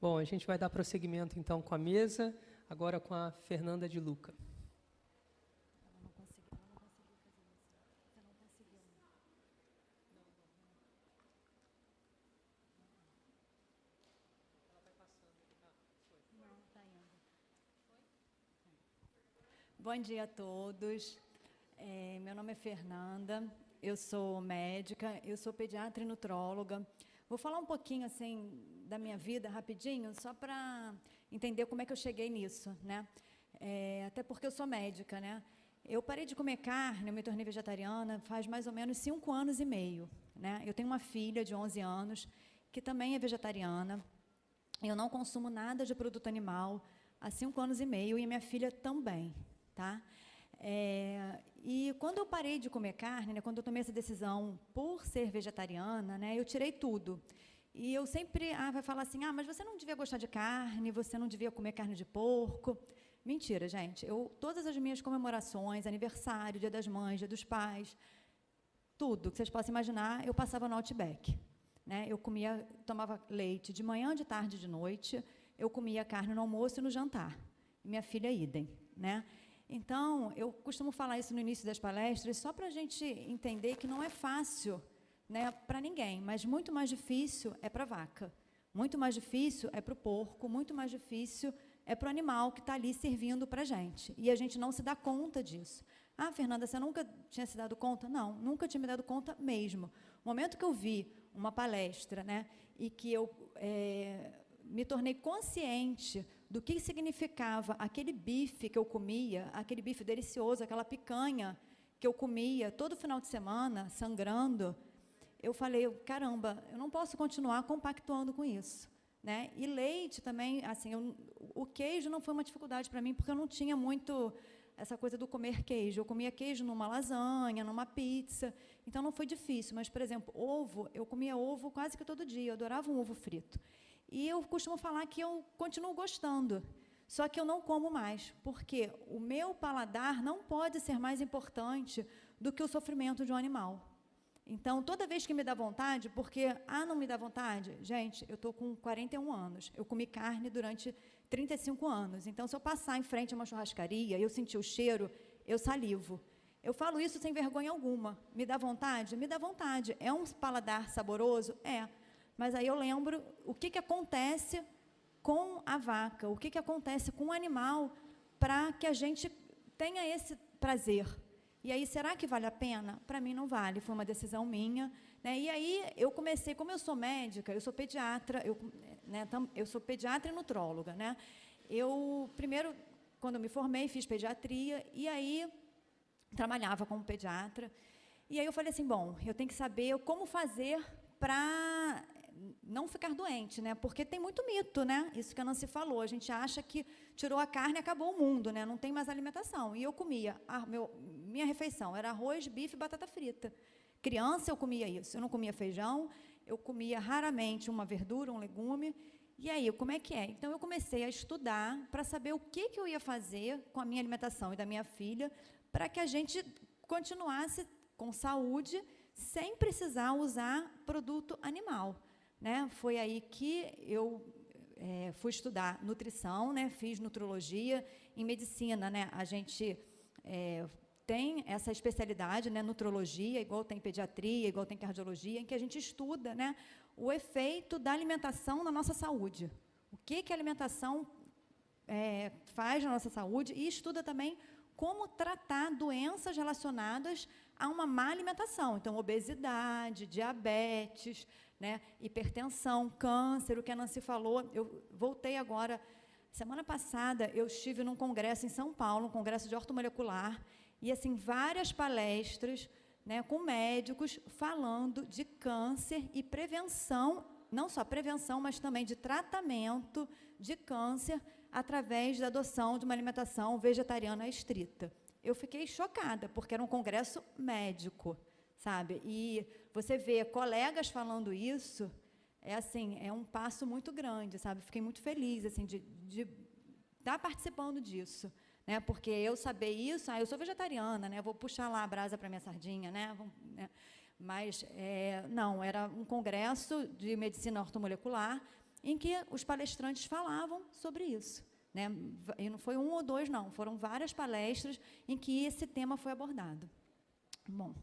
Bom, a gente vai dar prosseguimento, então, com a mesa, agora com a Fernanda de Luca. Bom dia a todos. Meu nome é Fernanda, eu sou médica, eu sou pediatra e nutróloga. Vou falar um pouquinho assim da minha vida rapidinho, só para entender como é que eu cheguei nisso, né? Até porque eu sou médica, né? Eu parei de comer carne, eu me tornei vegetariana faz mais ou menos 5 anos e meio, né? Eu tenho uma filha de 11 anos que também é vegetariana. Eu não consumo nada de produto animal há 5 anos e meio e minha filha também, tá? E quando eu parei de comer carne, né, quando eu tomei essa decisão por ser vegetariana, né, eu tirei tudo. E eu sempre vai falar assim, mas você não devia gostar de carne, você não devia comer carne de porco. Mentira, gente. Todas as minhas comemorações, aniversário, Dia das Mães, Dia dos Pais, tudo que vocês possam imaginar, eu passava no Outback, né? Eu tomava leite de manhã, de tarde, de noite. Eu comia carne no almoço e no jantar. E minha filha, idem, né? Então, eu costumo falar isso no início das palestras, só para a gente entender que não é fácil, né, para ninguém, mas muito mais difícil é para a vaca, muito mais difícil é para o porco, muito mais difícil é para o animal que está ali servindo para a gente. E a gente não se dá conta disso. Fernanda, você nunca tinha se dado conta? Não, nunca tinha me dado conta mesmo. O momento que eu vi uma palestra, né, e que eu me tornei consciente do que significava aquele bife que eu comia, aquele bife delicioso, aquela picanha que eu comia todo final de semana, sangrando, eu falei, caramba, eu não posso continuar compactuando com isso, né? E leite também, assim, o queijo não foi uma dificuldade para mim, porque eu não tinha muito essa coisa do comer queijo. Eu comia queijo numa lasanha, numa pizza, então não foi difícil. Mas, por exemplo, ovo, eu comia ovo quase que todo dia, eu adorava um ovo frito. E eu costumo falar que eu continuo gostando, só que eu não como mais, porque o meu paladar não pode ser mais importante do que o sofrimento de um animal. Então, toda vez que me dá vontade, porque, não me dá vontade, gente, eu estou com 41 anos, eu comi carne durante 35 anos, então, se eu passar em frente a uma churrascaria e eu sentir o cheiro, eu salivo. Eu falo isso sem vergonha alguma. Me dá vontade? Me dá vontade. É um paladar saboroso? É. Mas aí eu lembro o que acontece com a vaca, o que acontece com o animal para que a gente tenha esse prazer. E aí, será que vale a pena? Para mim, não vale, foi uma decisão minha, né? E aí, eu comecei, como eu sou médica, eu sou pediatra, eu sou pediatra e nutróloga, né? Primeiro, quando eu me formei, fiz pediatria, e aí, trabalhava como pediatra, e aí eu falei assim, bom, eu tenho que saber como fazer para não ficar doente, né? Porque tem muito mito, né? Isso que a Nancy falou. A gente acha que tirou a carne e acabou o mundo, né? Não tem mais alimentação. E eu comia, minha refeição era arroz, bife e batata frita. Criança, eu comia isso. Eu não comia feijão, eu comia raramente uma verdura, um legume. E aí, como é que é? Então, eu comecei a estudar para saber o que eu ia fazer com a minha alimentação e da minha filha para que a gente continuasse com saúde sem precisar usar produto animal. Né? Foi aí que eu fui estudar nutrição, né? Fiz nutrologia. Em medicina, né? A gente tem essa especialidade, né? Nutrologia, igual tem pediatria, igual tem cardiologia, em que a gente estuda, né? O efeito da alimentação na nossa saúde. O que a alimentação faz na nossa saúde, e estuda também como tratar doenças relacionadas a uma má alimentação. Então, obesidade, diabetes, né, hipertensão, câncer, o que a Nancy falou. Eu voltei agora, semana passada, eu estive num congresso em São Paulo, um congresso de ortomolecular, e assim, várias palestras, né, com médicos falando de câncer e prevenção, não só prevenção, mas também de tratamento de câncer através da adoção de uma alimentação vegetariana estrita. Eu fiquei chocada, porque era um congresso médico, sabe? E você vê colegas falando isso, é um passo muito grande, sabe? Fiquei muito feliz, assim, de estar participando disso, né? Porque eu saber isso, eu sou vegetariana, né? Vou puxar lá a brasa para minha sardinha, né? Mas, não, era um congresso de medicina ortomolecular, em que os palestrantes falavam sobre isso, né? E não foi um ou dois, não, foram várias palestras em que esse tema foi abordado. Bom,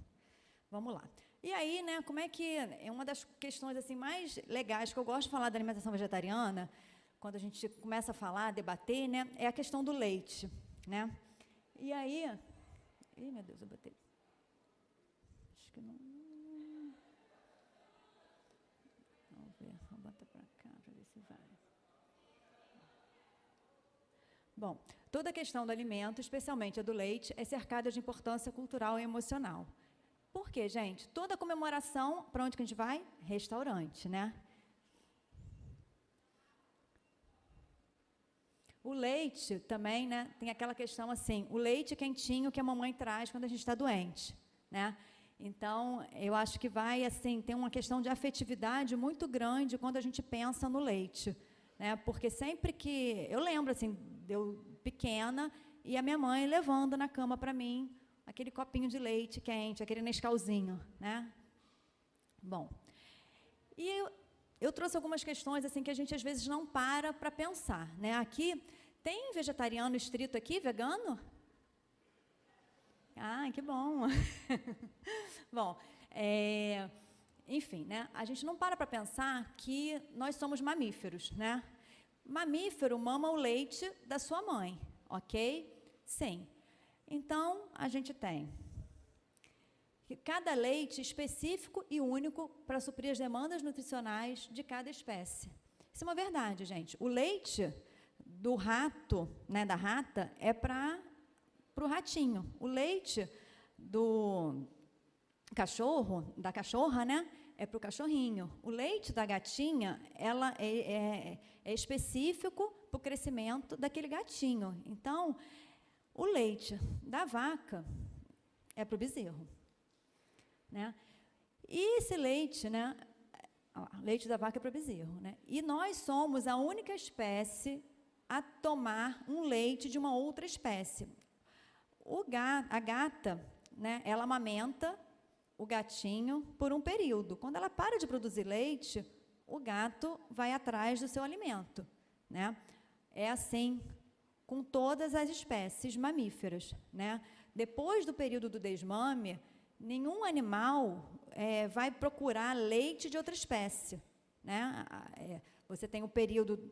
vamos lá. E aí, né, como é que... É uma das questões assim, mais legais que eu gosto de falar da alimentação vegetariana, quando a gente começa a falar, debater, né, é a questão do leite, né? E aí... Ih, meu Deus, eu botei... Acho que não... Vamos ver, vou botar para cá para ver se vai. Bom, toda a questão do alimento, especialmente a do leite, é cercada de importância cultural e emocional. Por quê, gente? Toda comemoração, para onde que a gente vai? Restaurante, né? O leite também, né? Tem aquela questão assim, o leite quentinho que a mamãe traz quando a gente está doente, né? Então, eu acho que vai, assim, tem uma questão de afetividade muito grande quando a gente pensa no leite, né? Porque sempre que... Eu lembro, assim, eu pequena e a minha mãe levando na cama para mim aquele copinho de leite quente, aquele Nescauzinho, né? Bom, e eu trouxe algumas questões assim que a gente às vezes não para pensar, né? Aqui, tem vegetariano estrito aqui, vegano? Ah, que bom! Bom, enfim, né? A gente não para pensar que nós somos mamíferos, né? Mamífero mama o leite da sua mãe, ok? Sim. Então, a gente tem cada leite específico e único para suprir as demandas nutricionais de cada espécie. Isso é uma verdade, gente. O leite do rato, né, da rata, é para o ratinho. O leite do cachorro, da cachorra, né, é para o cachorrinho. O leite da gatinha, ela é específico para o crescimento daquele gatinho. Então, o leite da vaca é para o bezerro, né? E esse leite, né, leite da vaca é para o bezerro, né? E nós somos a única espécie a tomar um leite de uma outra espécie. A gata, né, ela amamenta o gatinho por um período. Quando ela para de produzir leite, o gato vai atrás do seu alimento, né? É assim com todas as espécies mamíferas, né? Depois do período do desmame, nenhum animal vai procurar leite de outra espécie, né? Você tem o período,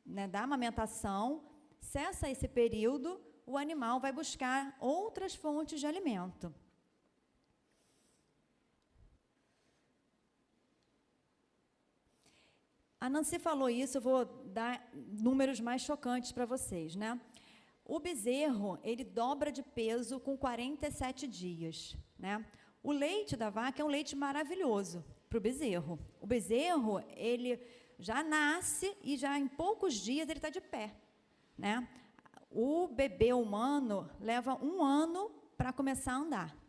né, da amamentação, cessa esse período, o animal vai buscar outras fontes de alimento. A Nancy falou isso, eu vou dar números mais chocantes para vocês, né? O bezerro, ele dobra de peso com 47 dias, né? O leite da vaca é um leite maravilhoso para o bezerro. O bezerro, ele já nasce e já em poucos dias ele está de pé, né? O bebê humano leva 1 ano para começar a andar.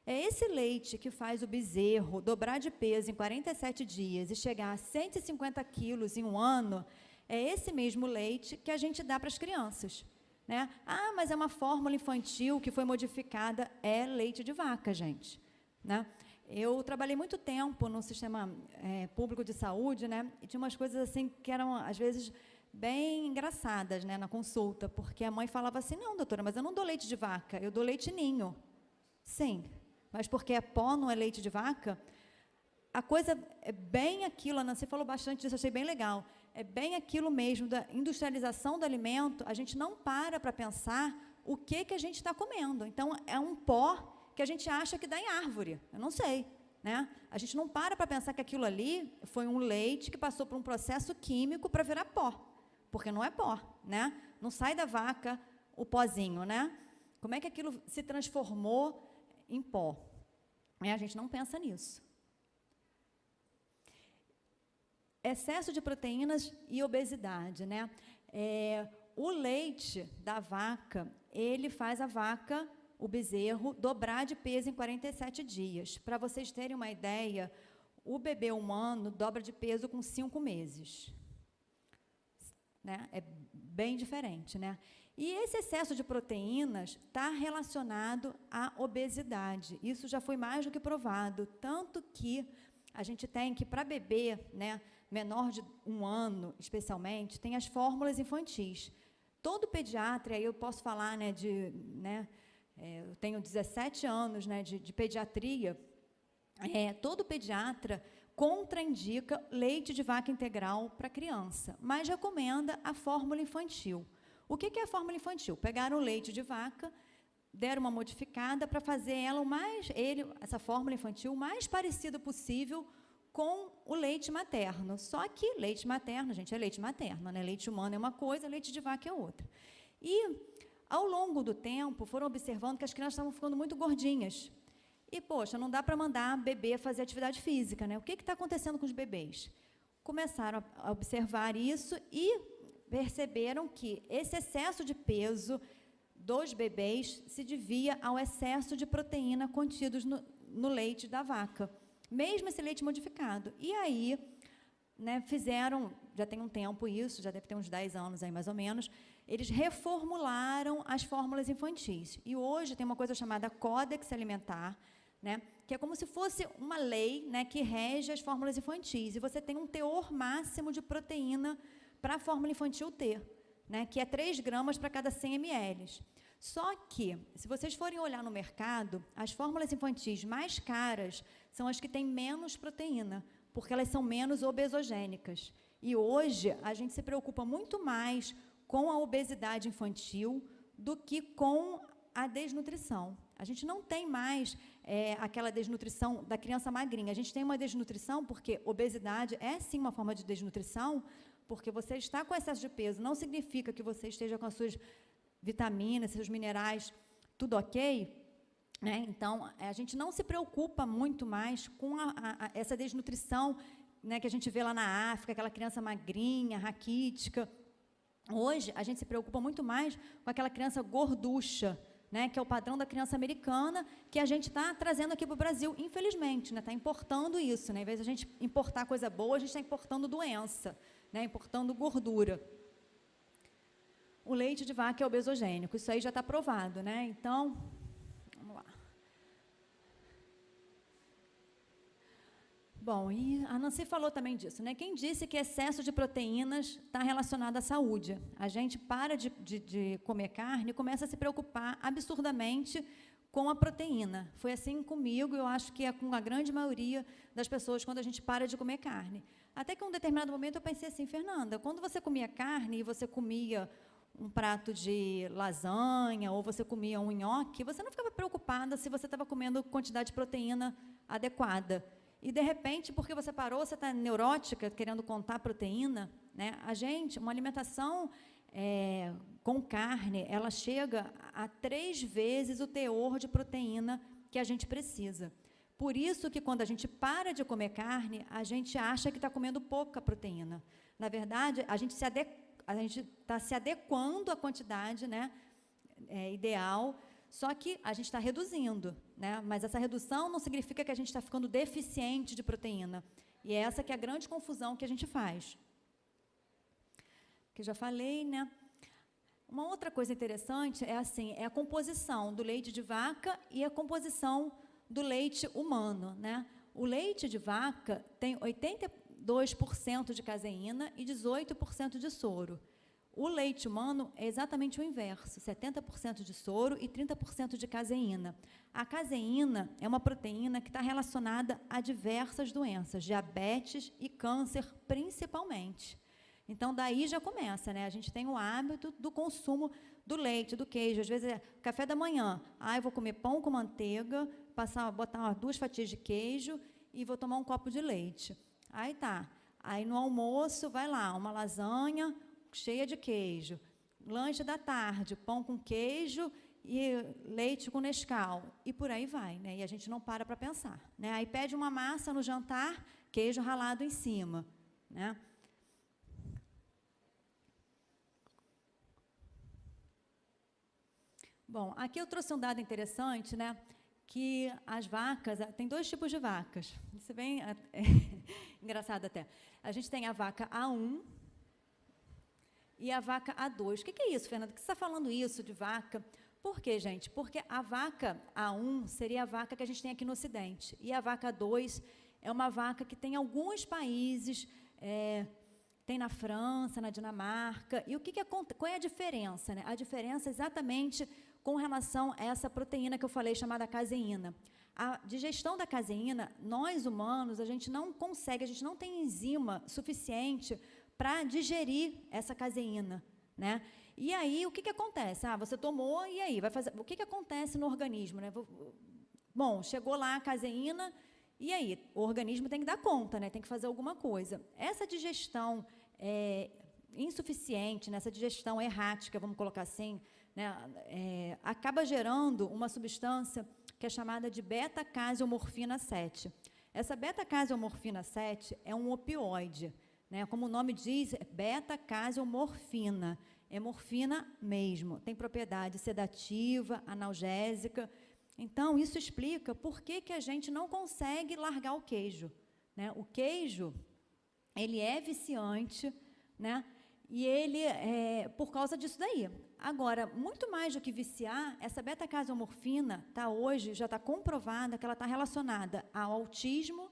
É esse leite que faz o bezerro dobrar de peso em 47 dias e chegar a 150 quilos em 1 ano, é esse mesmo leite que a gente dá para as crianças, né? Ah, mas é uma fórmula infantil que foi modificada. É leite de vaca, gente, né? Eu trabalhei muito tempo no sistema público de saúde, né? E tinha umas coisas assim que eram, às vezes, bem engraçadas, né, na consulta, porque a mãe falava assim, não, doutora, mas eu não dou leite de vaca, eu dou leite ninho. Sim, mas porque é pó, não é leite de vaca? A coisa é bem aquilo, a Nancy falou bastante disso, achei bem legal. É bem aquilo mesmo, da industrialização do alimento, a gente não para pensar o que a gente está comendo. Então, é um pó que a gente acha que dá em árvore, eu não sei, né? A gente não para pensar que aquilo ali foi um leite que passou por um processo químico para virar pó, porque não é pó, né? Não sai da vaca o pozinho, né? Como é que aquilo se transformou em pó? A gente não pensa nisso. Excesso de proteínas e obesidade, né? O leite da vaca, ele faz a vaca, o bezerro, dobrar de peso em 47 dias. Para vocês terem uma ideia, o bebê humano dobra de peso com 5 meses. Né? É bem diferente, né? E esse excesso de proteínas está relacionado à obesidade. Isso já foi mais do que provado, tanto que a gente tem que, para bebê, né, menor de 1 ano, especialmente, tem as fórmulas infantis. Todo pediatra, aí eu posso falar, né, eu tenho 17 anos, né, de pediatria, todo pediatra contraindica leite de vaca integral para criança, mas recomenda a fórmula infantil. O que é a fórmula infantil? Pegaram o leite de vaca, deram uma modificada para fazer ela essa fórmula infantil o mais parecida possível com o leite materno. Só que leite materno, gente, é leite materno, né? Leite humano é uma coisa, leite de vaca é outra. E, ao longo do tempo, foram observando que as crianças estavam ficando muito gordinhas. E, poxa, não dá para mandar bebê fazer atividade física, né? O que está acontecendo com os bebês? Começaram a observar isso e perceberam que esse excesso de peso dos bebês se devia ao excesso de proteína contidos no leite da vaca, mesmo esse leite modificado. E aí, né, fizeram, já tem um tempo isso, já deve ter uns 10 anos aí mais ou menos, eles reformularam as fórmulas infantis. E hoje tem uma coisa chamada Códex Alimentar, né, que é como se fosse uma lei, né, que rege as fórmulas infantis. E você tem um teor máximo de proteína para a fórmula infantil ter, né, que é 3 gramas para cada 100 ml. Só que, se vocês forem olhar no mercado, as fórmulas infantis mais caras são as que têm menos proteína, porque elas são menos obesogênicas. E hoje, a gente se preocupa muito mais com a obesidade infantil do que com a desnutrição. A gente não tem mais aquela desnutrição da criança magrinha. A gente tem uma desnutrição porque obesidade é, sim, uma forma de desnutrição, porque você está com excesso de peso, não significa que você esteja com as suas vitaminas, seus minerais, tudo ok, né? Então, a gente não se preocupa muito mais com essa desnutrição, né, que a gente vê lá na África, aquela criança magrinha, raquítica. Hoje, a gente se preocupa muito mais com aquela criança gorducha, né, que é o padrão da criança americana, que a gente está trazendo aqui para o Brasil, infelizmente, né, está importando isso, né, em vez de a gente importar coisa boa, a gente está importando doença, né, importando gordura. O leite de vaca é obesogênico, isso aí já está provado, né? Então, vamos lá. Bom, e a Nancy falou também disso, né? Quem disse que excesso de proteínas está relacionado à saúde? A gente para de comer carne e começa a se preocupar absurdamente com a proteína. Foi assim comigo, eu acho que é com a grande maioria das pessoas quando a gente para de comer carne. Até que em um determinado momento eu pensei assim, Fernanda, quando você comia carne e você comia um prato de lasanha, ou você comia um nhoque, você não ficava preocupada se você estava comendo quantidade de proteína adequada. E, de repente, porque você parou, você está neurótica, querendo contar proteína, né? Uma alimentação com carne, ela chega a 3 vezes o teor de proteína que a gente precisa. Por isso que, quando a gente para de comer carne, a gente acha que está comendo pouca proteína. Na verdade, a gente está se adequando à quantidade, né, ideal, só que a gente está reduzindo, né, mas essa redução não significa que a gente está ficando deficiente de proteína. E é essa que é a grande confusão que a gente faz. Que já falei, né? Uma outra coisa interessante é a composição do leite de vaca e a composição do leite humano, né? O leite de vaca tem 82% de caseína e 18% de soro. O leite humano é exatamente o inverso, 70% de soro e 30% de caseína. A caseína é uma proteína que está relacionada a diversas doenças, diabetes e câncer, principalmente. Então, daí já começa, né? A gente tem o hábito do consumo do leite, do queijo. Às vezes é café da manhã. Eu vou comer pão com manteiga, botar 2 fatias de queijo e vou tomar um copo de leite. Aí tá. Aí no almoço, vai lá, uma lasanha cheia de queijo. Lanche da tarde, pão com queijo e leite com Nescau. E por aí vai, né? E a gente não para pensar, né? Aí pede uma massa no jantar, queijo ralado em cima, né? Bom, aqui eu trouxe um dado interessante, né? Que as vacas, tem 2 tipos de vacas. Isso é bem engraçado até. A gente tem a vaca A1 e a vaca A2. O que é isso, Fernanda? Por que você está falando isso de vaca? Por quê, gente? Porque a vaca A1 seria a vaca que a gente tem aqui no Ocidente. E a vaca A2 é uma vaca que tem em alguns países, tem na França, na Dinamarca. E qual é a diferença, né? A diferença é exatamente com relação a essa proteína que eu falei, chamada caseína. A digestão da caseína, nós humanos, a gente não consegue, a gente não tem enzima suficiente para digerir essa caseína, né? E aí, o que acontece? Você tomou, e aí? Vai fazer, o que acontece no organismo, né? Bom, chegou lá a caseína, e aí? O organismo tem que dar conta, né? Tem que fazer alguma coisa. Essa digestão insuficiente, essa digestão errática, vamos colocar assim, né? Acaba gerando uma substância que é chamada de beta-caseomorfina 7. Essa beta-caseomorfina 7 é um opioide, né? Como o nome diz, beta-caseomorfina. É morfina mesmo, tem propriedade sedativa, analgésica. Então, isso explica por que a gente não consegue largar o queijo, né? O queijo, ele é viciante, né? E ele por causa disso daí. Agora, muito mais do que viciar, essa beta-caseomorfina hoje já está comprovada que ela está relacionada ao autismo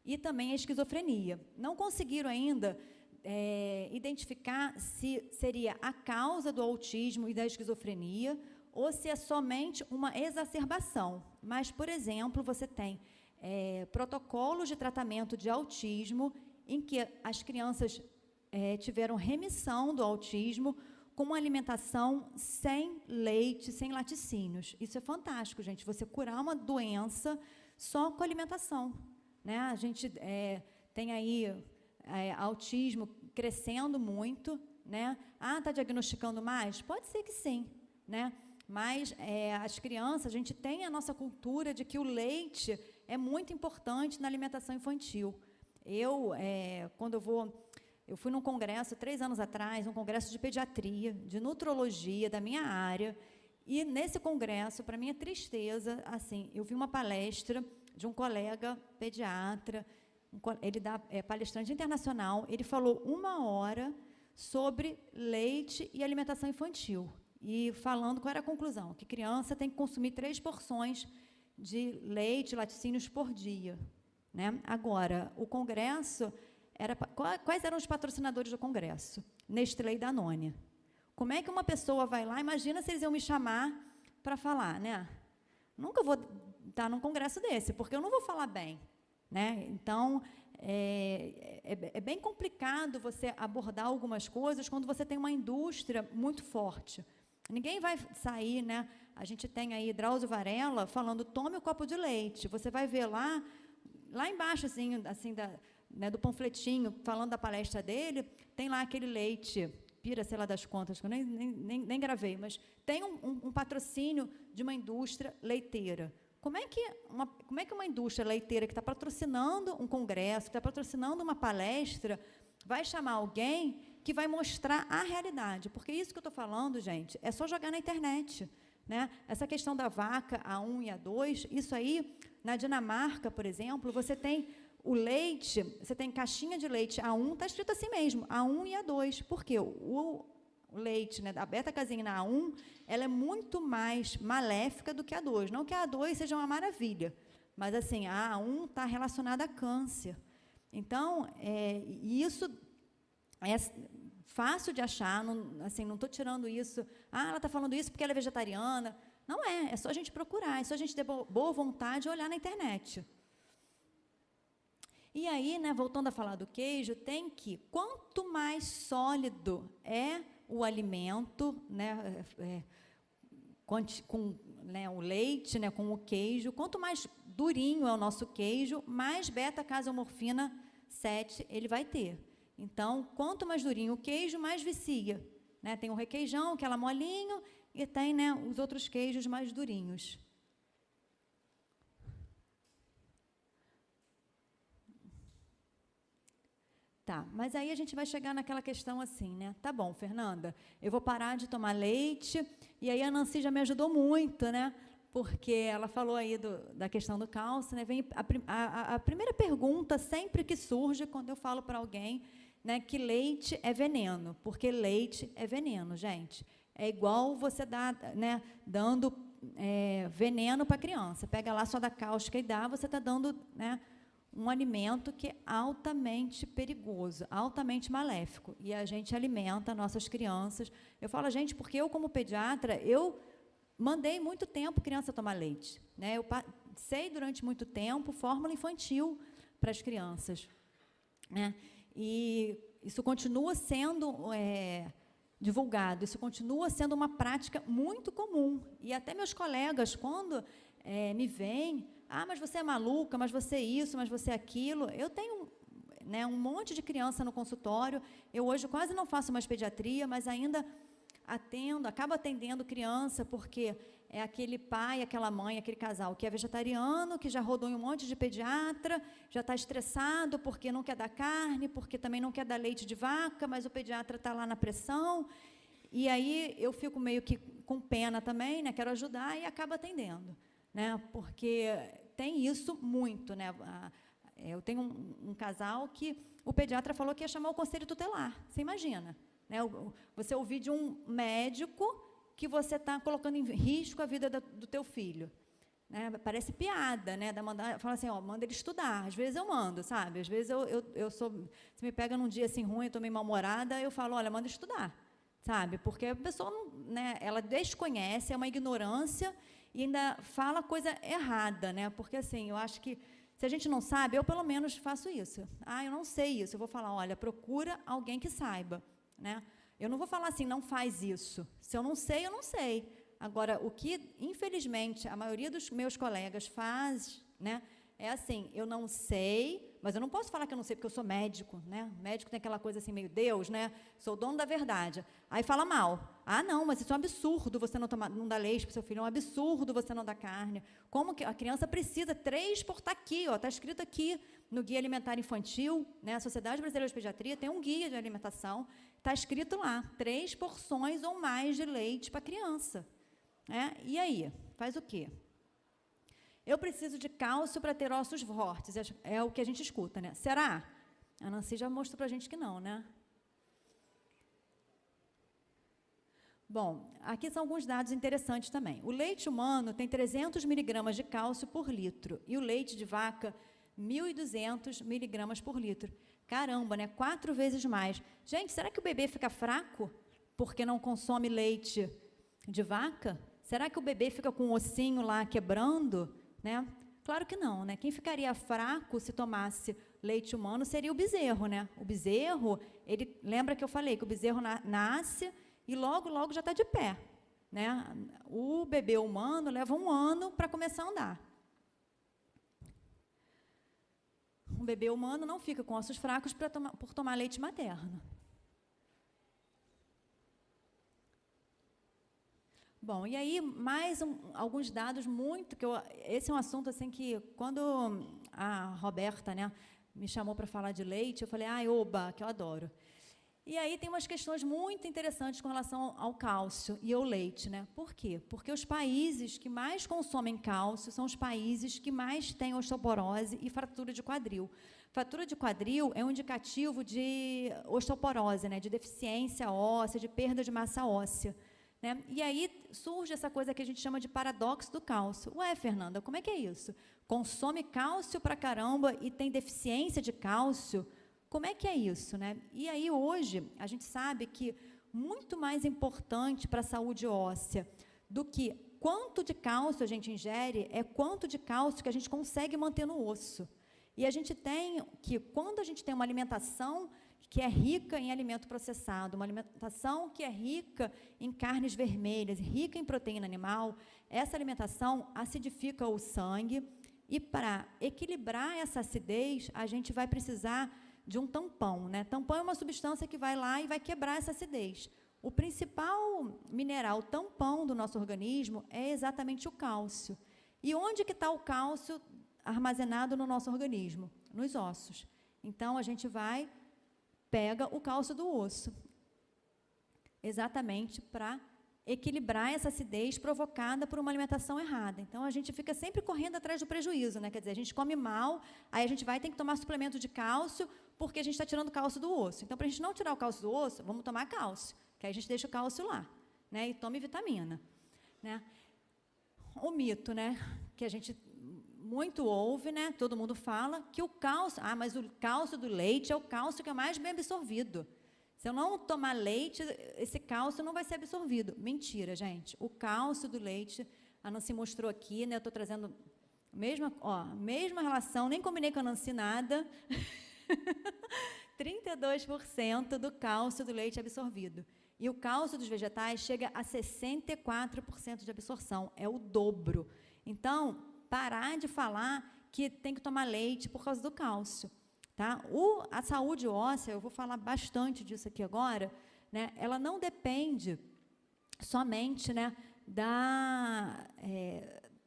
e também à esquizofrenia. Não conseguiram ainda identificar se seria a causa do autismo e da esquizofrenia ou se é somente uma exacerbação. Mas, por exemplo, você tem protocolos de tratamento de autismo em que as crianças tiveram remissão do autismo com uma alimentação sem leite, sem laticínios. Isso é fantástico, gente. Você curar uma doença só com alimentação, né? A gente tem aí autismo crescendo muito, né? Está diagnosticando mais? Pode ser que sim, né? Mas as crianças, a gente tem a nossa cultura de que o leite é muito importante na alimentação infantil. Quando eu fui num congresso 3 anos atrás, um congresso de pediatria, de nutrologia da minha área, e nesse congresso, para minha tristeza, assim, eu vi uma palestra de um colega pediatra, ele palestrante internacional, ele falou 1 hora sobre leite e alimentação infantil, e falando qual era a conclusão, que criança tem que consumir 3 porções de leite, laticínios por dia, né? Agora, o congresso quais eram os patrocinadores do congresso? Nestlé e Danone. Como é que uma pessoa vai lá? Imagina se eles iam me chamar para falar, né? Nunca vou estar num congresso desse, porque eu não vou falar bem, né? Então, é bem complicado você abordar algumas coisas quando você tem uma indústria muito forte. Ninguém vai sair, né? A gente tem aí Drauzio Varela falando, tome o copo de leite. Você vai ver lá embaixo, assim do panfletinho, falando da palestra dele, tem lá aquele leite, pira, sei lá das contas, que eu nem gravei, mas tem um patrocínio de uma indústria leiteira. Como é que uma indústria leiteira que está patrocinando um congresso, que está patrocinando uma palestra, vai chamar alguém que vai mostrar a realidade? Porque isso que eu estou falando, gente, é só jogar na internet, né? Essa questão da vaca A1 e A2, isso aí, na Dinamarca, por exemplo, você tem o leite, você tem caixinha de leite A1, está escrito assim mesmo, A1 e A2. Por quê? O leite, né, da beta-caseína A1, ela é muito mais maléfica do que a A2. Não que a A2 seja uma maravilha, mas assim, a A1 está relacionada a câncer. Então, isso é fácil de achar, não estou tirando isso. Ela está falando isso porque ela é vegetariana. Não é só a gente procurar, é só a gente ter boa vontade de olhar na internet. E aí, né, voltando a falar do queijo, tem que, quanto mais sólido é o alimento, né, com o leite, né, com o queijo, quanto mais durinho é o nosso queijo, mais beta-caseomorfina 7 ele vai ter. Então, quanto mais durinho o queijo, mais vicia, né? Tem o requeijão, aquela molinho, e tem, né, os outros queijos mais durinhos. Tá, mas aí a gente vai chegar naquela questão assim, né? Tá bom, Fernanda, eu vou parar de tomar leite, e aí a Nancy já me ajudou muito, né? Porque ela falou aí da questão do cálcio, né? Vem a primeira pergunta sempre que surge quando eu falo para alguém, né, que leite é veneno, porque leite é veneno, gente. É igual você dando veneno para a criança. Pega lá só da cáustica e dá, você está dando, né, um alimento que é altamente perigoso, altamente maléfico, e a gente alimenta nossas crianças. Eu falo, gente, porque eu, como pediatra, eu mandei muito tempo criança tomar leite, né? Eu sei durante muito tempo fórmula infantil para as crianças, né? E isso continua sendo divulgado, isso continua sendo uma prática muito comum. E até meus colegas, quando me veem, mas você é maluca, mas você é isso, mas você é aquilo. Eu tenho, né, um monte de criança no consultório. Eu hoje quase não faço mais pediatria, mas ainda acabo atendendo criança, porque é aquele pai, aquela mãe, aquele casal que é vegetariano, que já rodou em um monte de pediatra, já está estressado porque não quer dar carne, porque também não quer dar leite de vaca, mas o pediatra está lá na pressão. E aí eu fico meio que com pena também, né? Quero ajudar e acabo atendendo, né? Porque tem isso muito, né? Eu tenho um casal que o pediatra falou que ia chamar o conselho tutelar. Você imagina, né? Você ouvir de um médico que você está colocando em risco a vida do teu filho, né? Parece piada, né? Fala assim, manda ele estudar. Às vezes eu mando, sabe? Às vezes se me pega num dia assim ruim, eu estou meio mal-humorada, eu falo, olha, manda estudar, sabe? Porque a pessoa não, né? Ela desconhece, é uma ignorância e ainda fala coisa errada, né? Porque assim, eu acho que se a gente não sabe, eu pelo menos faço isso. Eu não sei isso. Eu vou falar, olha, procura alguém que saiba, né? Eu não vou falar assim, não faz isso. Se eu não sei, eu não sei. Agora, o que, infelizmente, a maioria dos meus colegas faz, né, é assim, eu não sei, mas eu não posso falar que eu não sei, porque eu sou médico, né? Médico tem aquela coisa assim, meio Deus, né? Sou o dono da verdade. Aí fala mal. Não, mas isso é um absurdo, você não dar leite para o seu filho, é um absurdo você não dar carne. Como que a criança precisa 3 por tá aqui, está escrito aqui no Guia Alimentar Infantil, né? A Sociedade Brasileira de Pediatria tem um guia de alimentação, está escrito lá, 3 porções ou mais de leite para a criança. E aí, faz o quê? Eu preciso de cálcio para ter ossos fortes, é o que a gente escuta, né? Será? A Nancy já mostrou para a gente que não, né? Bom, aqui são alguns dados interessantes também. O leite humano tem 300 miligramas de cálcio por litro e o leite de vaca, 1.200 miligramas por litro. Caramba, né? 4 vezes mais. Gente, será que o bebê fica fraco porque não consome leite de vaca? Será que o bebê fica com o ossinho lá quebrando, né? Claro que não, né? Quem ficaria fraco se tomasse leite humano seria o bezerro, né? O bezerro, lembra que eu falei que o bezerro nasce e logo, logo já está de pé, né? O bebê humano leva 1 ano para começar a andar. Um bebê humano não fica com ossos fracos por tomar leite materno. Bom, e aí, alguns dados esse é um assunto assim que, quando a Roberta, né, me chamou para falar de leite, eu falei, oba, que eu adoro. E aí tem umas questões muito interessantes com relação ao cálcio e ao leite, né? Por quê? Porque os países que mais consomem cálcio são os países que mais têm osteoporose e fratura de quadril. Fratura de quadril é um indicativo de osteoporose, né? De deficiência óssea, de perda de massa óssea, né? E aí surge essa coisa que a gente chama de paradoxo do cálcio. Ué, Fernanda, como é que é isso? Consome cálcio pra caramba e tem deficiência de cálcio? Como é que é isso, né? E aí, hoje, a gente sabe que muito mais importante para a saúde óssea do que quanto de cálcio a gente ingere é quanto de cálcio que a gente consegue manter no osso. E a gente tem que, quando a gente tem uma alimentação que é rica em alimento processado, uma alimentação que é rica em carnes vermelhas, rica em proteína animal, essa alimentação acidifica o sangue e, para equilibrar essa acidez, a gente vai precisar de um tampão, né? Tampão é uma substância que vai lá e vai quebrar essa acidez. O principal mineral tampão do nosso organismo é exatamente o cálcio. E onde que está o cálcio armazenado no nosso organismo? Nos ossos. Então, a gente pega o cálcio do osso, exatamente para equilibrar essa acidez provocada por uma alimentação errada. Então, a gente fica sempre correndo atrás do prejuízo, né? Quer dizer, a gente come mal, aí a gente tem que tomar suplemento de cálcio, porque a gente está tirando cálcio do osso. Então, para a gente não tirar o cálcio do osso, vamos tomar cálcio, que aí a gente deixa o cálcio lá, né? E tome vitamina, né? O mito, né? Que muito ouve, né? Todo mundo fala que o cálcio, mas o cálcio do leite é o cálcio que é mais bem absorvido. Se eu não tomar leite, esse cálcio não vai ser absorvido. Mentira, gente. O cálcio do leite, a Nancy mostrou aqui, né? Eu estou trazendo mesma relação, nem combinei com a Nancy nada. 32% do cálcio do leite é absorvido. E o cálcio dos vegetais chega a 64% de absorção. É o dobro. Então, parar de falar que tem que tomar leite por causa do cálcio. Tá? A saúde óssea, eu vou falar bastante disso aqui agora, né? Ela não depende somente, né,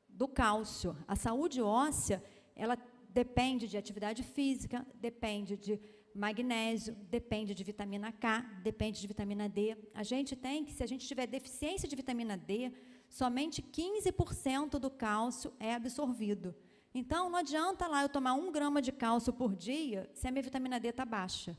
do cálcio. A saúde óssea, ela depende de atividade física, depende de magnésio, depende de vitamina K, depende de vitamina D. A gente tem que, se a gente tiver deficiência de vitamina D, somente 15% do cálcio é absorvido. Então, não adianta lá eu tomar 1 grama de cálcio por dia se a minha vitamina D está baixa.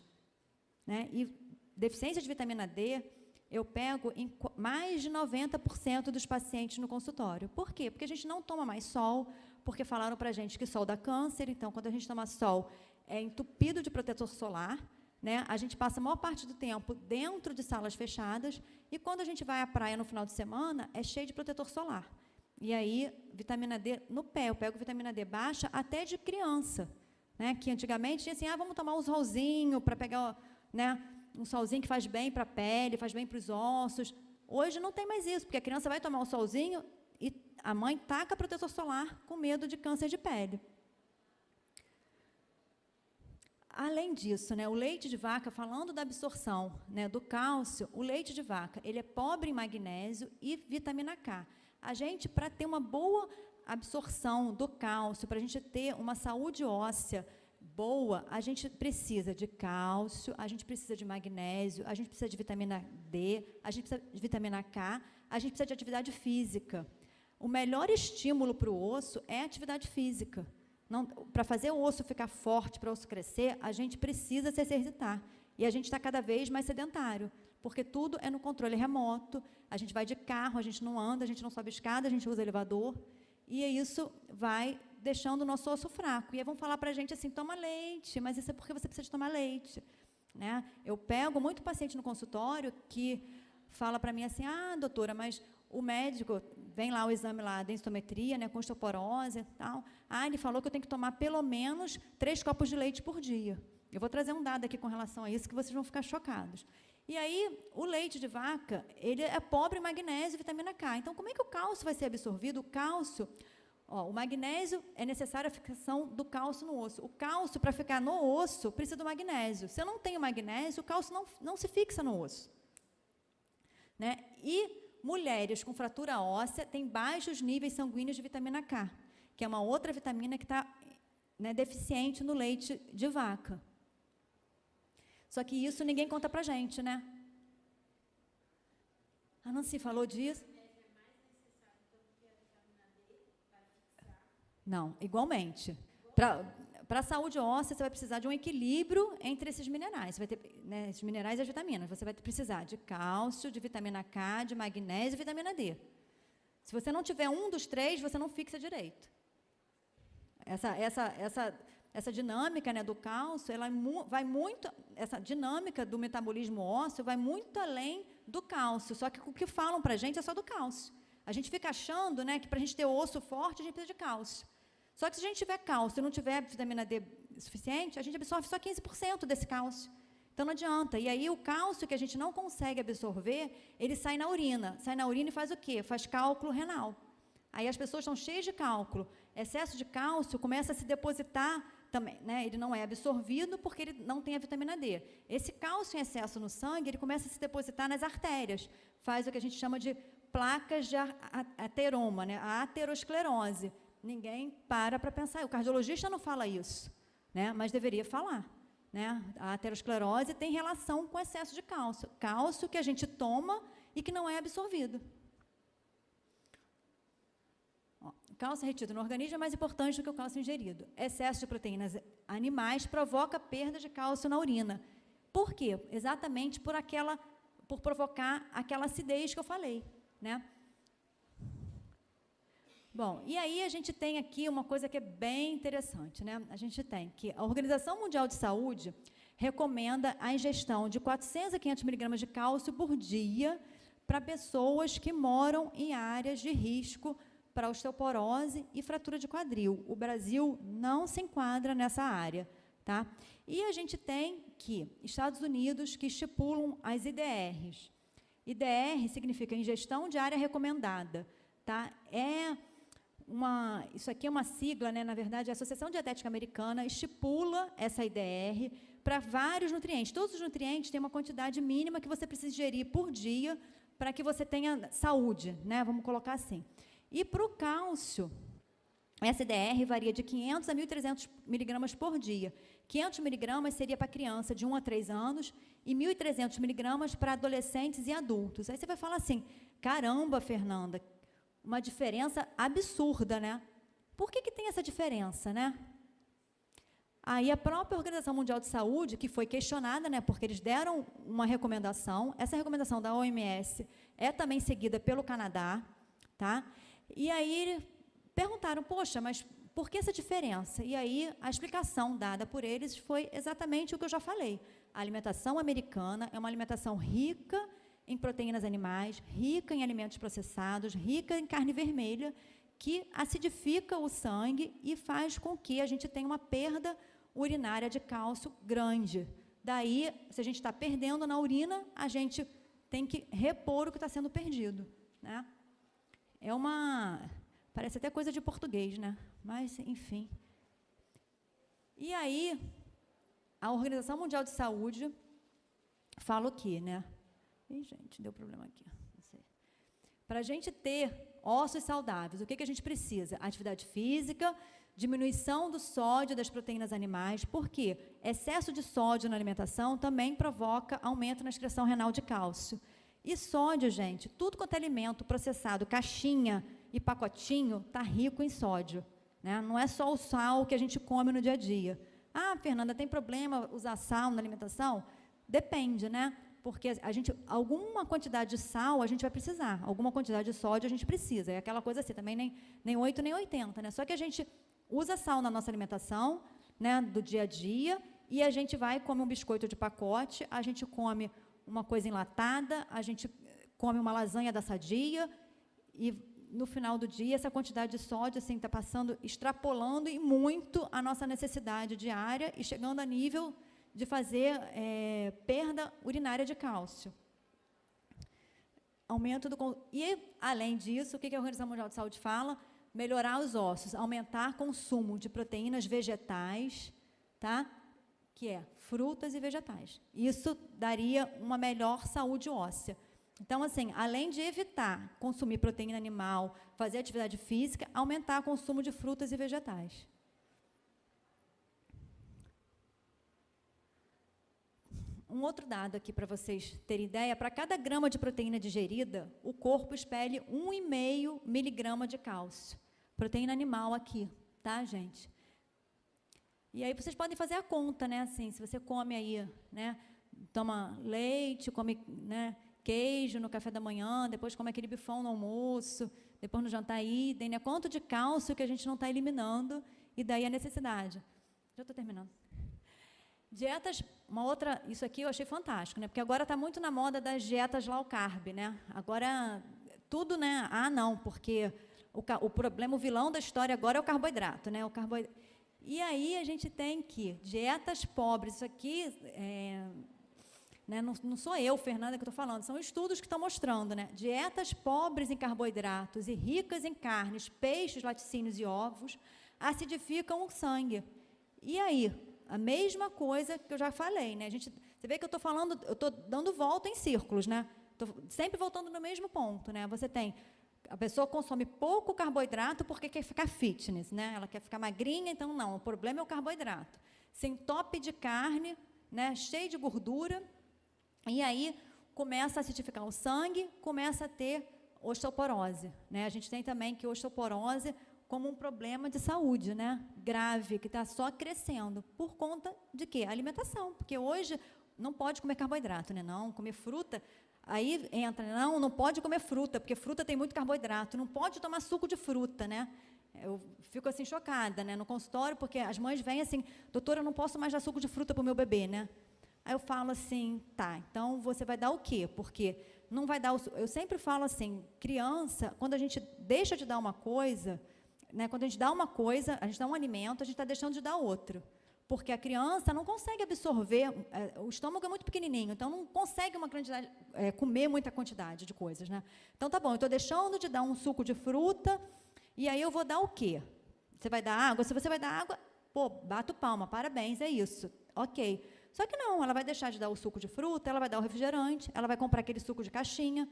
Né? E deficiência de vitamina D, eu pego em mais de 90% dos pacientes no consultório. Por quê? Porque a gente não toma mais sol, porque falaram para a gente que sol dá câncer, então, quando a gente toma sol, é entupido de protetor solar, né? A gente passa a maior parte do tempo dentro de salas fechadas, e quando a gente vai à praia no final de semana, é cheio de protetor solar. E aí, vitamina D no pé, eu pego vitamina D baixa até de criança, né? Que antigamente tinha assim, vamos tomar um solzinho para pegar, né, um solzinho que faz bem para a pele, faz bem para os ossos. Hoje não tem mais isso, porque a criança vai tomar um solzinho e a mãe taca protetor solar com medo de câncer de pele. Além disso, né, o leite de vaca, falando da absorção, né, do cálcio, o leite de vaca, ele é pobre em magnésio e vitamina K. A gente, para ter uma boa absorção do cálcio, para a gente ter uma saúde óssea boa, a gente precisa de cálcio, a gente precisa de magnésio, a gente precisa de vitamina D, a gente precisa de vitamina K, a gente precisa de atividade física. O melhor estímulo para o osso é a atividade física. Para fazer o osso ficar forte, para o osso crescer, a gente precisa se exercitar. E a gente está cada vez mais sedentário, porque tudo é no controle remoto, a gente vai de carro, a gente não anda, a gente não sobe escada, a gente usa elevador, e isso vai deixando o nosso osso fraco. E aí vão falar para a gente assim, toma leite, mas isso é porque você precisa de tomar leite. Né? Eu pego muito paciente no consultório que fala para mim assim, doutora, mas o médico, vem lá o exame lá, densitometria, né, com osteoporose e tal, ele falou que eu tenho que tomar pelo menos 3 copos de leite por dia. Eu vou trazer um dado aqui com relação a isso, que vocês vão ficar chocados. E aí, o leite de vaca, ele é pobre em magnésio e vitamina K. Então, como é que o cálcio vai ser absorvido? O cálcio, o magnésio é necessário a fixação do cálcio no osso. O cálcio, para ficar no osso, precisa do magnésio. Se eu não tenho magnésio, o cálcio não se fixa no osso. Né? E mulheres com fratura óssea têm baixos níveis sanguíneos de vitamina K, que é uma outra vitamina que está, né, deficiente no leite de vaca. Só que isso ninguém conta para a gente, né? A Nancy falou disso. Não, igualmente. Para a saúde óssea, você vai precisar de um equilíbrio entre esses minerais. Você vai ter, né, esses minerais e as vitaminas. Você vai precisar de cálcio, de vitamina K, de magnésio e vitamina D. Se você não tiver um dos 3, você não fixa direito. Essa dinâmica, né, do cálcio, ela vai muito, essa dinâmica do metabolismo ósseo vai muito além do cálcio. Só que o que falam para a gente é só do cálcio. A gente fica achando, né, que para a gente ter osso forte, a gente precisa de cálcio. Só que se a gente tiver cálcio e não tiver vitamina D suficiente, a gente absorve só 15% desse cálcio. Então, não adianta. E aí, o cálcio que a gente não consegue absorver, ele sai na urina. Sai na urina e faz o quê? Faz cálculo renal. Aí, as pessoas estão cheias de cálculo. Excesso de cálcio começa a se depositar também, né? Ele não é absorvido porque ele não tem a vitamina D. Esse cálcio em excesso no sangue, ele começa a se depositar nas artérias. Faz o que a gente chama de placas de ateroma, né? A aterosclerose. Ninguém para pensar. O cardiologista não fala isso, né? Mas deveria falar. Né? A aterosclerose tem relação com excesso de cálcio. Cálcio que a gente toma e que não é absorvido. Cálcio retido no organismo é mais importante do que o cálcio ingerido. Excesso de proteínas animais provoca perda de cálcio na urina. Por quê? Exatamente por provocar aquela acidez que eu falei. Né? Bom, e aí a gente tem aqui uma coisa que é bem interessante, né? A gente tem que a Organização Mundial de Saúde recomenda a ingestão de 400 a 500 miligramas de cálcio por dia para pessoas que moram em áreas de risco para osteoporose e fratura de quadril. O Brasil não se enquadra nessa área, tá? E a gente tem que Estados Unidos que estipulam as IDRs. IDR significa ingestão diária recomendada, tá? Isso aqui é uma sigla, né? Na verdade, a Associação Dietética Americana estipula essa IDR para vários nutrientes. Todos os nutrientes têm uma quantidade mínima que você precisa ingerir por dia para que você tenha saúde, né? Vamos colocar assim. E para o cálcio, essa IDR varia de 500 a 1.300 miligramas por dia. 500 miligramas seria para criança de 1 a 3 anos e 1.300 miligramas para adolescentes e adultos. Aí você vai falar assim, caramba, Fernanda, uma diferença absurda, né? Por que tem essa diferença, né? Aí a própria Organização Mundial de Saúde, que foi questionada, né, porque eles deram uma recomendação, essa recomendação da OMS é também seguida pelo Canadá, tá? E aí perguntaram, poxa, mas por que essa diferença? E aí a explicação dada por eles foi exatamente o que eu já falei. A alimentação americana é uma alimentação rica em proteínas animais, rica em alimentos processados, rica em carne vermelha, que acidifica o sangue e faz com que a gente tenha uma perda urinária de cálcio grande. Daí, se a gente está perdendo na urina, a gente tem que repor o que está sendo perdido, né? Parece até coisa de português, né? Mas, enfim. E aí, a Organização Mundial de Saúde fala o quê, né? Ih, gente, deu problema aqui. Para a gente ter ossos saudáveis, o que a gente precisa? Atividade física, diminuição do sódio das proteínas animais, porque excesso de sódio na alimentação também provoca aumento na excreção renal de cálcio. E sódio, gente, tudo quanto é alimento processado, caixinha e pacotinho, está rico em sódio, né? Não é só o sal que a gente come no dia a dia. Ah, Fernanda, tem problema usar sal na alimentação? Depende, né? Porque alguma quantidade de sal a gente vai precisar, alguma quantidade de sódio a gente precisa. É aquela coisa assim, também nem 8 nem 80, né? Só que a gente usa sal na nossa alimentação, né, do dia a dia, e a gente vai come um biscoito de pacote, a gente come uma coisa enlatada, a gente come uma lasanha da Sadia, e no final do dia essa quantidade de sódio assim está passando, extrapolando e muito a nossa necessidade diária e chegando a nível de fazer perda urinária de cálcio. E, além disso, o que a Organização Mundial de Saúde fala? Melhorar os ossos, aumentar consumo de proteínas vegetais, tá? Que é frutas e vegetais. Isso daria uma melhor saúde óssea. Então, assim, além de evitar consumir proteína animal, fazer atividade física, aumentar o consumo de frutas e vegetais. Um outro dado aqui para vocês terem ideia, para cada grama de proteína digerida, o corpo expele 1,5 miligrama de cálcio. Proteína animal aqui, tá, gente? E aí vocês podem fazer a conta, né? Assim, se você come aí, né? Toma leite, come, né, queijo no café da manhã, depois come aquele bifão no almoço, depois no jantar idem, né? Quanto de cálcio que a gente não está eliminando, e daí a necessidade. Já estou terminando. Dietas, isso aqui eu achei fantástico, né? Porque agora está muito na moda das dietas low carb, né? Agora, tudo, né? Ah, não, porque o problema, o vilão da história agora é o carboidrato, né? E aí a gente tem que, dietas pobres, isso aqui, né? Não sou eu, Fernanda, que estou falando, são estudos que estão mostrando, né? Dietas pobres em carboidratos e ricas em carnes, peixes, laticínios e ovos, acidificam o sangue. E aí? A mesma coisa que eu já falei, né? Você vê que eu estou dando volta em círculos, né? Estou sempre voltando no mesmo ponto, né? A pessoa consome pouco carboidrato porque quer ficar fitness, né? Ela quer ficar magrinha, então não, o problema é o carboidrato. Se entope de carne, né? Cheio de gordura, e aí começa a acidificar o sangue, começa a ter osteoporose, né? A gente tem também que osteoporose como um problema de saúde, né? Grave, que está só crescendo. Por conta de quê? Alimentação. Porque hoje não pode comer carboidrato, né? Não, comer fruta. Aí entra, não pode comer fruta, porque fruta tem muito carboidrato, não pode tomar suco de fruta, né? Eu fico assim chocada, né, no consultório, porque as mães vêm assim, doutora, eu não posso mais dar suco de fruta para o meu bebê, né? Aí eu falo assim, tá, então você vai dar o quê? Porque não vai dar, eu sempre falo assim, criança, quando a gente deixa de dar uma coisa, né, quando a gente dá uma coisa, a gente dá um alimento, a gente está deixando de dar outro. Porque a criança não consegue absorver, o estômago é muito pequenininho, então não consegue uma quantidade, comer muita quantidade de coisas, né? Então tá bom, eu estou deixando de dar um suco de fruta, e aí eu vou dar o quê? Você vai dar água? Se você vai dar água, pô, bato palma, parabéns, é isso, ok. Só que não, ela vai deixar de dar o suco de fruta, ela vai dar o refrigerante, ela vai comprar aquele suco de caixinha.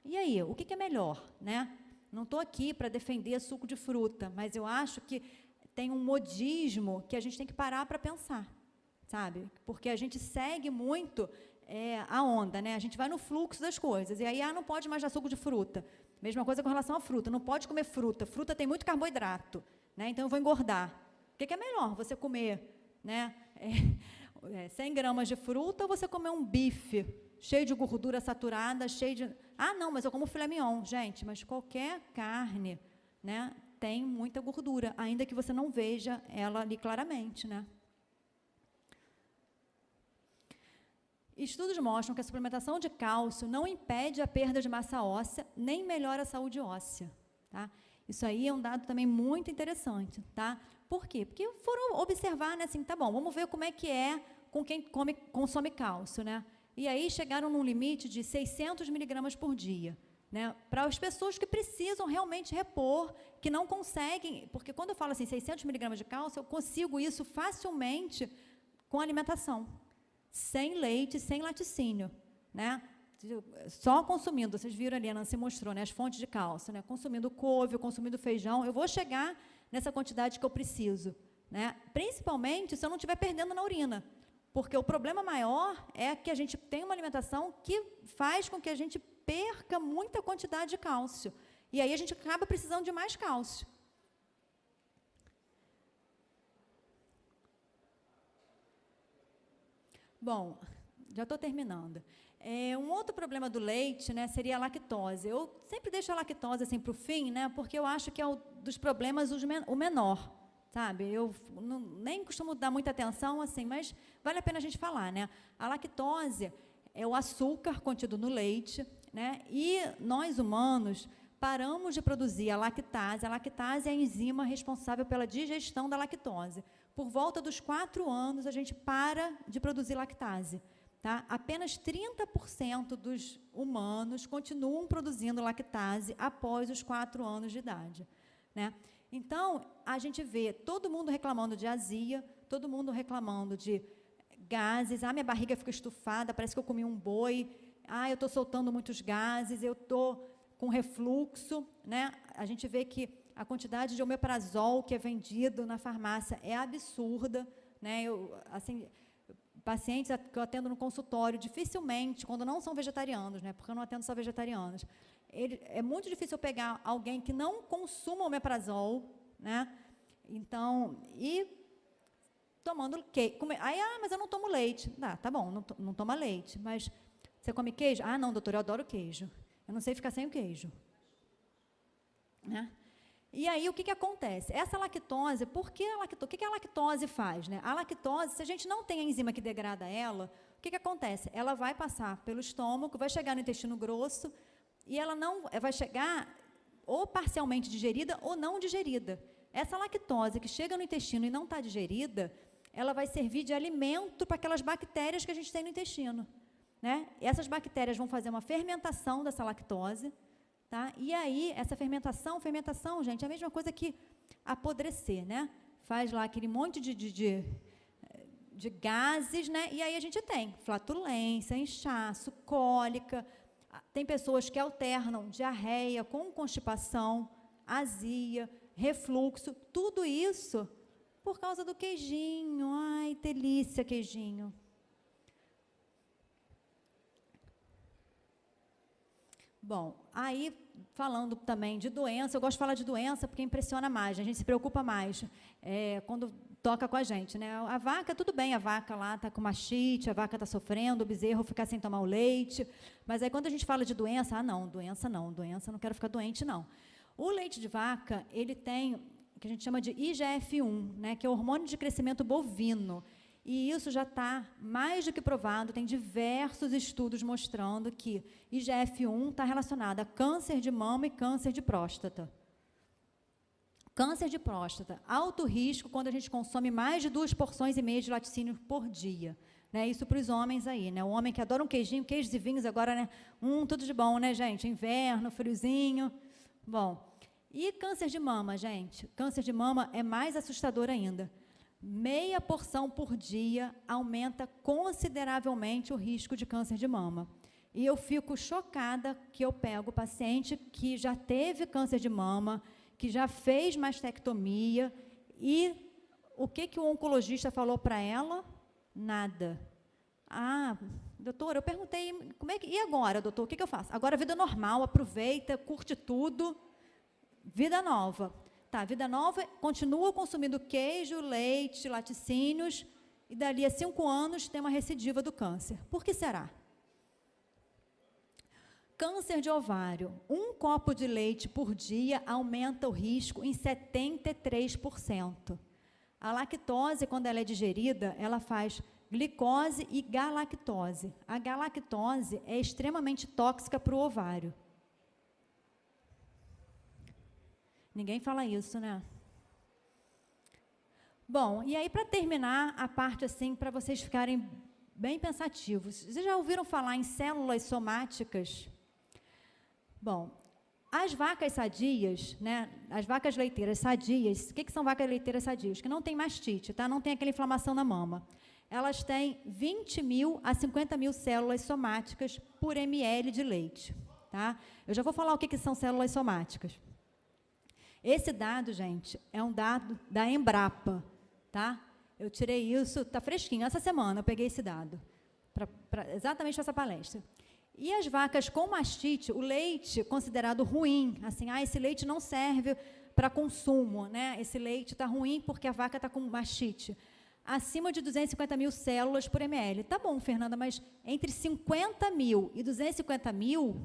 E aí, o que é melhor, né? Não estou aqui para defender suco de fruta, mas eu acho que tem um modismo que a gente tem que parar para pensar, sabe? Porque a gente segue muito a onda, né? A gente vai no fluxo das coisas. E aí, não pode mais dar suco de fruta. Mesma coisa com relação à fruta. Não pode comer fruta. Fruta tem muito carboidrato, né? Então, eu vou engordar. O que é melhor? Você comer, né, 100 gramas de fruta ou você comer um bife cheio de gordura saturada, cheio de... não, mas eu como filé mignon. Gente, mas qualquer carne, né, tem muita gordura, ainda que você não veja ela ali claramente, né? Estudos mostram que a suplementação de cálcio não impede a perda de massa óssea, nem melhora a saúde óssea, tá? Isso aí é um dado também muito interessante, tá? Por quê? Porque foram observar, né, assim, tá bom, vamos ver como é que é com quem consome cálcio, né? E aí chegaram num limite de 600 miligramas por dia, né, para as pessoas que precisam realmente repor, que não conseguem, porque quando eu falo assim, 600 miligramas de cálcio, eu consigo isso facilmente com alimentação, sem leite, sem laticínio, né, só consumindo, vocês viram ali, a Nancy mostrou, né, as fontes de cálcio, né, consumindo couve, consumindo feijão, eu vou chegar nessa quantidade que eu preciso, né, principalmente se eu não estiver perdendo na urina, porque o problema maior é que a gente tem uma alimentação que faz com que a gente perca muita quantidade de cálcio. E aí a gente acaba precisando de mais cálcio. Bom, já estou terminando. Um outro problema do leite, né, seria a lactose. Eu sempre deixo a lactose assim, para o fim, né, porque eu acho que é dos problemas o menor. Sabe, eu nem costumo dar muita atenção, assim, mas vale a pena a gente falar, né? A lactose é o açúcar contido no leite, né? E nós, humanos, paramos de produzir a lactase. A lactase é a enzima responsável pela digestão da lactose. Por volta dos 4 anos, a gente para de produzir lactase, tá? Apenas 30% dos humanos continuam produzindo lactase após os 4 anos de idade, né? Então, a gente vê todo mundo reclamando de azia, todo mundo reclamando de gases, minha barriga fica estufada, parece que eu comi um boi, eu estou soltando muitos gases, eu estou com refluxo, né? A gente vê que a quantidade de omeprazol que é vendido na farmácia é absurda, né? Pacientes que eu atendo no consultório, dificilmente, quando não são vegetarianos, né? Porque eu não atendo só vegetarianos, é muito difícil eu pegar alguém que não consuma omeprazol, né? Então, e tomando queijo. Mas eu não tomo leite. Tá bom, não toma leite, mas você come queijo? Não, doutora, eu adoro queijo. Eu não sei ficar sem o queijo. Né? E aí, o que acontece? Essa lactose, o que a lactose faz? Né? A lactose, se a gente não tem a enzima que degrada ela, o que acontece? Ela vai passar pelo estômago, vai chegar no intestino grosso, e ela não vai chegar ou parcialmente digerida ou não digerida. Essa lactose que chega no intestino e não está digerida, ela vai servir de alimento para aquelas bactérias que a gente tem no intestino, né? E essas bactérias vão fazer uma fermentação dessa lactose, tá? E aí, essa fermentação, gente, é a mesma coisa que apodrecer, né? Faz lá aquele monte de gases, né? E aí a gente tem flatulência, inchaço, cólica. Tem pessoas que alternam diarreia com constipação, azia, refluxo, tudo isso por causa do queijinho. Ai, delícia, queijinho. Bom, aí, falando também de doença, eu gosto de falar de doença porque impressiona mais, a gente se preocupa mais. Quando toca com a gente, né? A vaca, tudo bem, a vaca lá está com mastite, a vaca está sofrendo, o bezerro ficar sem tomar o leite, mas aí quando a gente fala de doença, não, doença não quero ficar doente, não. O leite de vaca, ele tem o que a gente chama de IGF-1, né, que é o hormônio de crescimento bovino, e isso já está mais do que provado, tem diversos estudos mostrando que IGF-1 está relacionado a câncer de mama e câncer de próstata. Câncer de próstata, alto risco quando a gente consome mais de 2,5 porções de laticínio por dia. Né? Isso para os homens aí, né? O homem que adora um queijinho, queijos e vinhos agora, né? Tudo de bom, né, gente? Inverno, friozinho. Bom, e câncer de mama, gente? Câncer de mama é mais assustador ainda. Meia porção por dia aumenta consideravelmente o risco de câncer de mama. E eu fico chocada que eu pego paciente que já teve câncer de mama, que já fez mastectomia, e o que o oncologista falou para ela? Nada. Ah, doutor, eu perguntei, e agora, doutor, o que eu faço? Agora, vida normal, aproveita, curte tudo, vida nova. Tá, vida nova, continua consumindo queijo, leite, laticínios, e dali a 5 anos tem uma recidiva do câncer. Por que será? Câncer de ovário, 1 copo de leite por dia aumenta o risco em 73%. A lactose, quando ela é digerida, ela faz glicose e galactose. A galactose é extremamente tóxica para o ovário. Ninguém fala isso, né? Bom, e aí, para terminar a parte assim, para vocês ficarem bem pensativos, vocês já ouviram falar em células somáticas? Bom, as vacas sadias, né, as vacas leiteiras sadias, o que são vacas leiteiras sadias? Que não tem mastite, tá? Não tem aquela inflamação na mama. Elas têm 20.000 a 50.000 células somáticas por ml de leite, tá? Eu já vou falar o que são células somáticas. Esse dado, gente, é um dado da Embrapa, tá? Eu tirei isso, tá fresquinho, essa semana eu peguei esse dado, exatamente para essa palestra. E as vacas com mastite, o leite considerado ruim, assim, esse leite não serve para consumo, né? Esse leite está ruim porque a vaca está com mastite. Acima de 250.000 células por ml. Tá bom, Fernanda, mas entre 50.000 e 250.000,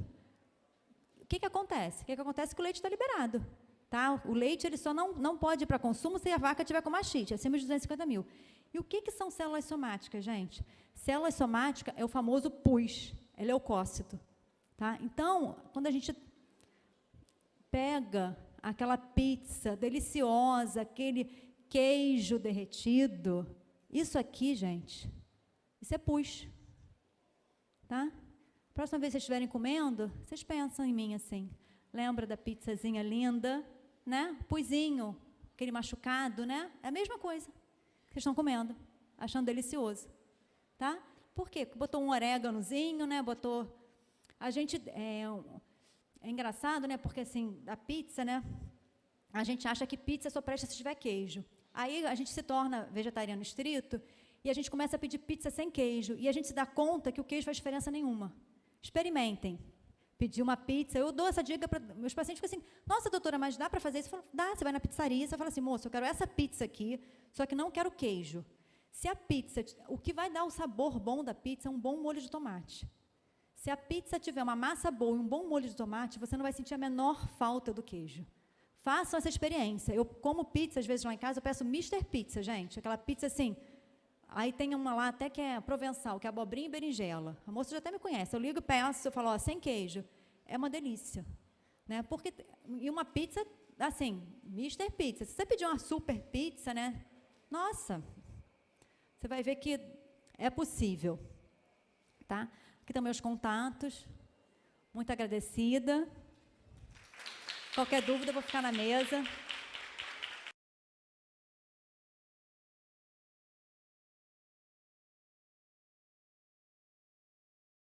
o que acontece? O que acontece é que o leite está liberado. Tá? O leite ele só não pode ir para consumo se a vaca tiver com mastite, acima de 250.000. E o que são células somáticas, gente? Células somáticas é o famoso pus, é leucócito. Tá? Então, quando a gente pega aquela pizza deliciosa, aquele queijo derretido, isso aqui, gente, isso é pus. Tá? Próxima vez que vocês estiverem comendo, vocês pensam em mim assim. Lembra da pizzazinha linda, né? Puzinho, aquele machucado, né? É a mesma coisa que vocês estão comendo, achando delicioso, tá? Por quê? Botou um oréganozinho, né? Botou... A gente... É engraçado, né? Porque, assim, a pizza, né? A gente acha que pizza só presta se tiver queijo. Aí a gente se torna vegetariano estrito e a gente começa a pedir pizza sem queijo. E a gente se dá conta que o queijo faz diferença nenhuma. Experimentem. Pedir uma pizza, eu dou essa dica para meus pacientes, ficam assim, nossa, doutora, mas dá para fazer isso? Eu falo, dá, você vai na pizzaria, você fala assim, moço, eu quero essa pizza aqui, só que não quero queijo. Se a pizza, o que vai dar o sabor bom da pizza é um bom molho de tomate. Se a pizza tiver uma massa boa e um bom molho de tomate, você não vai sentir a menor falta do queijo. Façam essa experiência. Eu como pizza, às vezes, lá em casa, eu peço Mr. Pizza, gente, aquela pizza assim, aí tem uma lá até que é provençal, que é abobrinha e berinjela. A moça já até me conhece. Eu ligo e peço, eu falo, ó, sem queijo. É uma delícia. Né? Porque, e uma pizza, assim, Mr. Pizza. Se você pedir uma super pizza, né? Nossa, você vai ver que é possível. Tá? Aqui estão meus contatos. Muito agradecida. Qualquer dúvida, eu vou ficar na mesa.